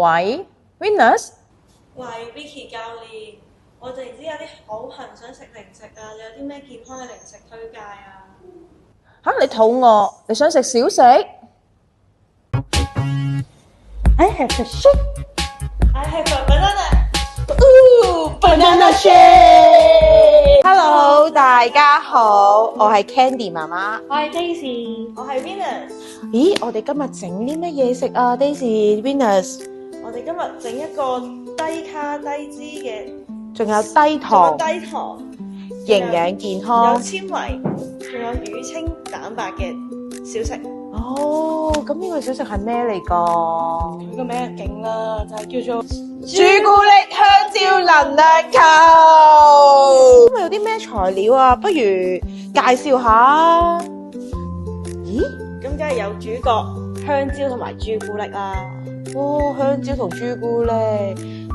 喂 Venus？ 喂 Vicky 教練，我突然之間有啲好痕想食零食啊！你有啲咩健康嘅零食推介啊？你肚餓，你想食小食？ I have a shake. I have a banana. Banana shake. Hello， 大家好，我係 Candy 媽媽。我係 Daisy，我係 Venus。咦，我哋今日整啲乜嘢食啊 ？Daisy、Venus， 我哋今日整一個低卡低脂嘅，仲有低糖、低糖、營養健有康。纖維，仲有乳清蛋白嘅小食。哦，咁呢個小食係咩嚟㗎？佢個名勁啦，就係叫做朱古力香蕉能量球。咁有啲咩材料啊？不如介紹下。咦？咁梗係有主角香蕉同埋朱古力啦。哦，香蕉同朱古力，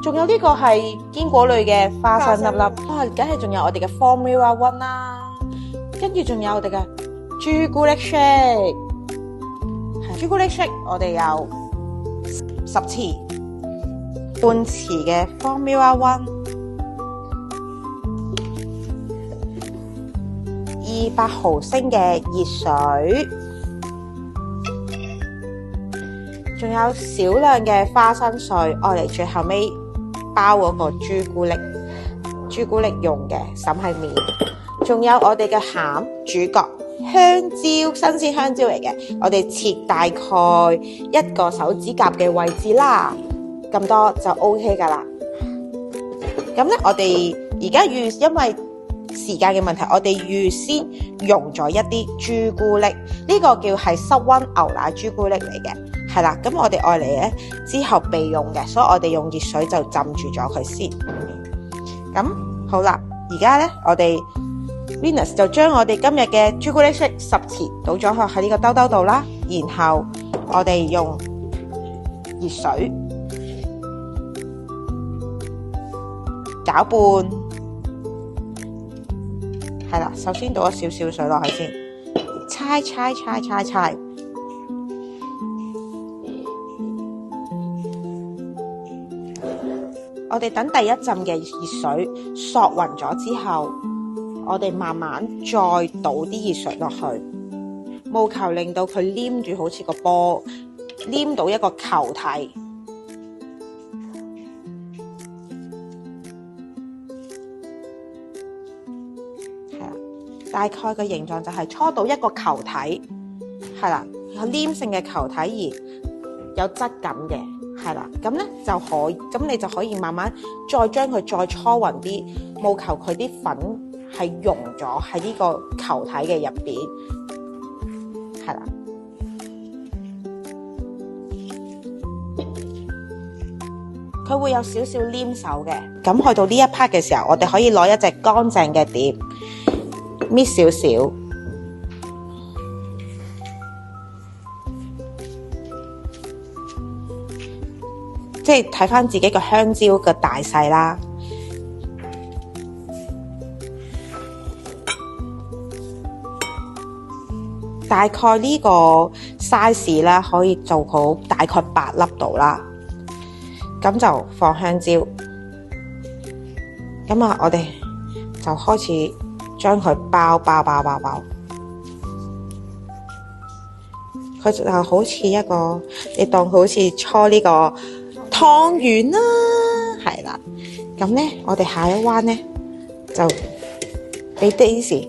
仲有呢個係堅果類嘅花生粒粒。哇，梗係仲有我哋嘅 Formula One 啦，跟住仲有我哋嘅朱古力 shake。係朱古力 shake，我哋有10匙半匙嘅 Formula One， 200毫升嘅熱水。仲有少量嘅花生碎，愛嚟最後尾包嗰個朱古力用嘅沈喺面。仲有我哋嘅餡主角香蕉，新鮮香蕉嚟嘅，我哋切大概1個手指甲嘅位置啦，咁多就 OK 噶啦。咁咧，我哋而家因為時間嘅問題，我哋預先用咗一啲朱古力，呢個叫係室溫牛奶朱古力嚟嘅。係啦，咁我哋愛嚟咧之後備用嘅，所以我哋用熱水就浸住咗佢先。咁好啦，而家咧我哋 Venus 就將我哋今日嘅朱古力 shake 10匙倒咗喺呢個兜兜度啦，然後我哋用熱水攪拌。係啦，首先倒咗少少水落去先，猜。我哋等第一浸嘅熱水索勻咗之後，我哋慢慢再倒啲熱水落去，務求令到佢黏住好似個波，黏到一個球體。係啦，大概嘅形狀就係搓到一個球體，係啦，有黏性嘅球體而有質感嘅。係啦，咁咧就可以，咁你就可以慢慢再將佢再搓勻啲，務求佢啲粉係溶咗喺呢個球體嘅入邊，係啦。佢會有少少黏手嘅，咁去到呢一 part 嘅時候，我哋可以攞一隻乾淨嘅碟，搣少少。即係睇翻自己個香蕉嘅大細啦，大概呢個 size 咧可以做好大概8粒度啦。咁就放香蕉，咁啊我哋就開始將佢包，佢就好似一個，你當佢好似搓呢個湯圓啦，係啦，咁咧我哋下一彎咧就俾 Daisy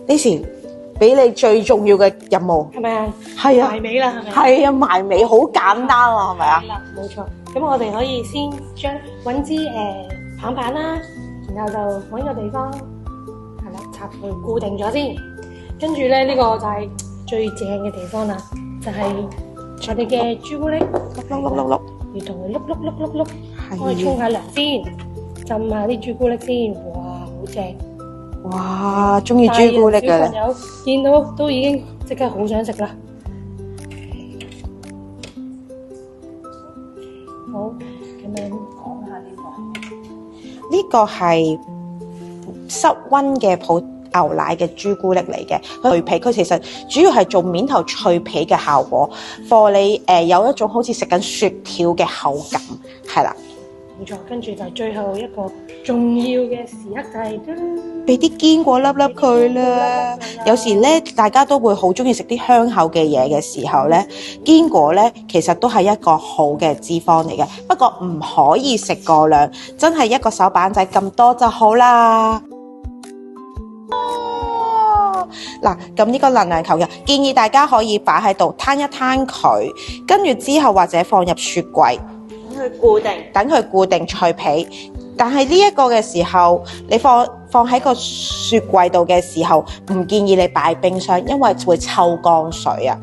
俾你最重要嘅任務，係咪啊？係啊，埋尾啦，係咪？係啊，埋尾好簡單啊，係咪啊？係啦，冇錯。咁我哋可以先揾支棒棒啦，然後就揾個地方係啦，插佢固定咗先。跟住咧呢個就係最正嘅地方啦，就係我哋嘅朱古力碌，要同佢碌，可以沖下涼先，浸下啲朱古力先，哇，好正！哇，中意朱古力嘅咧，小朋友見到都已經即刻好想食啦。好，咁樣講下呢個呢個係室溫嘅牛奶嘅朱古力嚟嘅，脆皮佢其實主要係做面頭脆皮嘅效果，幫你有一種好似食緊雪條嘅口感，係啦。冇錯，跟住就最後一個重要嘅時刻就係俾啲堅果粒粒佢啦。有時咧，大家都會好中意食啲香口嘅嘢嘅時候咧，堅果咧其實都係一個好嘅脂肪嚟嘅，不過唔可以食過量，真係一個手板仔咁多就好啦。嗱，咁呢個能量球嘅建議大家可以擺喺度攤一攤佢，跟住之後或者放入雪櫃。等佢固定脆皮，但係呢一個嘅時候，你放喺個雪櫃度嘅時候，唔建議你擺冰箱，因為會抽乾水啊。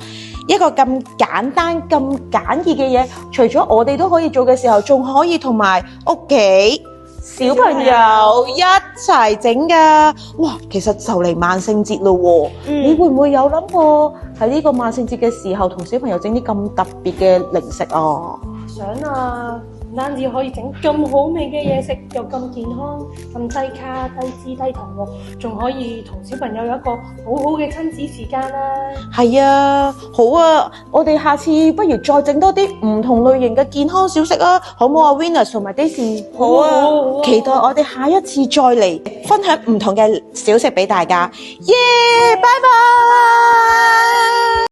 一個咁簡單、咁簡易嘅嘢，除咗我哋都可以做嘅時候，仲可以同埋屋企小朋友一齊整噶。哇，其實就嚟萬聖節咯喎，你會唔會有諗過喺呢個萬聖節嘅時候，同小朋友整啲咁特別嘅零食啊？想啊，唔單止可以整咁好味嘅嘢食，又咁健康、咁低卡、低脂、低糖喎，仲可以同小朋友有一個好好嘅親子時間啦。係啊，好啊，我哋下次不如再整多啲唔同類型嘅健康小食啊，好唔好啊 ？Venus 同埋 Daisy， 好啊，期待我哋下一次再嚟分享唔同嘅小食俾大家。耶，拜拜。